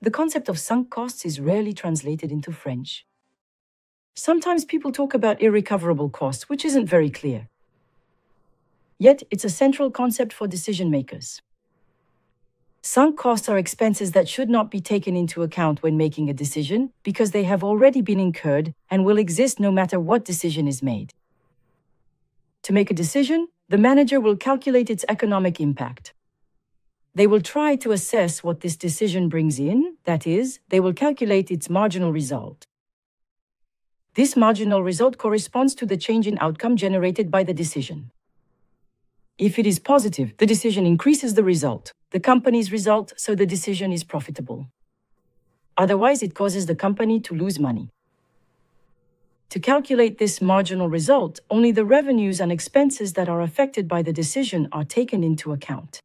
The concept of sunk costs is rarely translated into French. Sometimes people talk about irrecoverable costs, which isn't very clear. Yet, it's a central concept for decision makers. Sunk costs are expenses that should not be taken into account when making a decision because they have already been incurred and will exist no matter what decision is made. To make a decision, the manager will calculate its economic impact. They will try to assess what this decision brings in, that is, they will calculate its marginal result. This marginal result corresponds to the change in outcome generated by the decision. If it is positive, the decision increases the result, the company's result, so the decision is profitable. Otherwise, it causes the company to lose money. To calculate this marginal result, only the revenues and expenses that are affected by the decision are taken into account.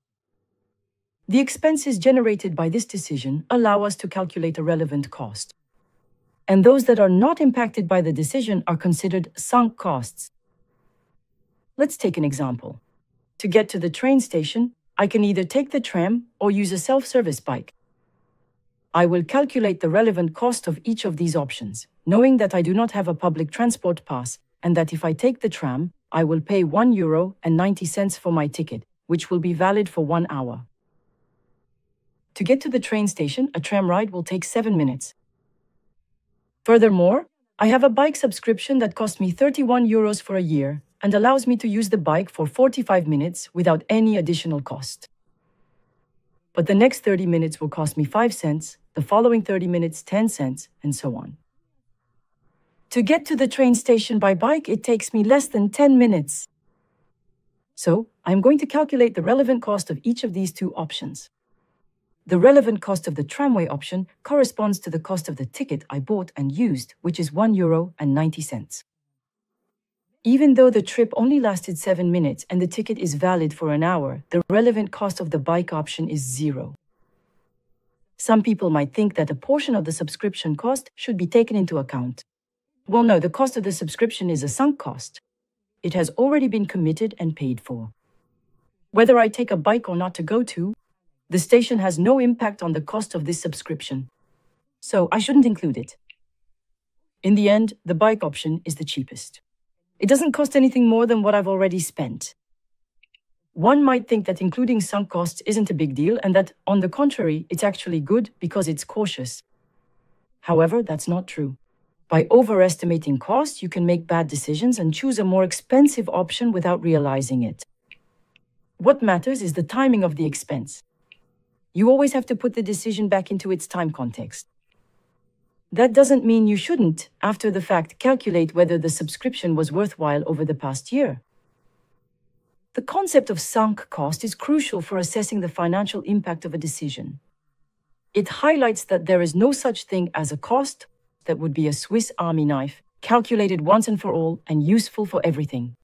The expenses generated by this decision allow us to calculate a relevant cost. And those that are not impacted by the decision are considered sunk costs. Let's take an example. To get to the train station, I can either take the tram or use a self-service bike. I will calculate the relevant cost of each of these options, knowing that I do not have a public transport pass and that if I take the tram, I will pay €1.90 for my ticket, which will be valid for 1 hour. To get to the train station, a tram ride will take 7 minutes. Furthermore, I have a bike subscription that costs me €31 for a year and allows me to use the bike for 45 minutes without any additional cost. But the next 30 minutes will cost me 5 cents, the following 30 minutes 10 cents, and so on. To get to the train station by bike, it takes me less than 10 minutes. So, I'm going to calculate the relevant cost of each of these two options. The relevant cost of the tramway option corresponds to the cost of the ticket I bought and used, which is €1.90. Even though the trip only lasted 7 minutes and the ticket is valid for an hour, the relevant cost of the bike option is 0. Some people might think that a portion of the subscription cost should be taken into account. Well, no, the cost of the subscription is a sunk cost. It has already been committed and paid for. Whether I take a bike or not to go to, the station has no impact on the cost of this subscription. So I shouldn't include it. In the end, the bike option is the cheapest. It doesn't cost anything more than what I've already spent. One might think that including sunk costs isn't a big deal and that, on the contrary, it's actually good because it's cautious. However, that's not true. By overestimating costs, you can make bad decisions and choose a more expensive option without realizing it. What matters is the timing of the expense. You always have to put the decision back into its time context. That doesn't mean you shouldn't, after the fact, calculate whether the subscription was worthwhile over the past year. The concept of sunk cost is crucial for assessing the financial impact of a decision. It highlights that there is no such thing as a cost that would be a Swiss Army knife, calculated once and for all and useful for everything.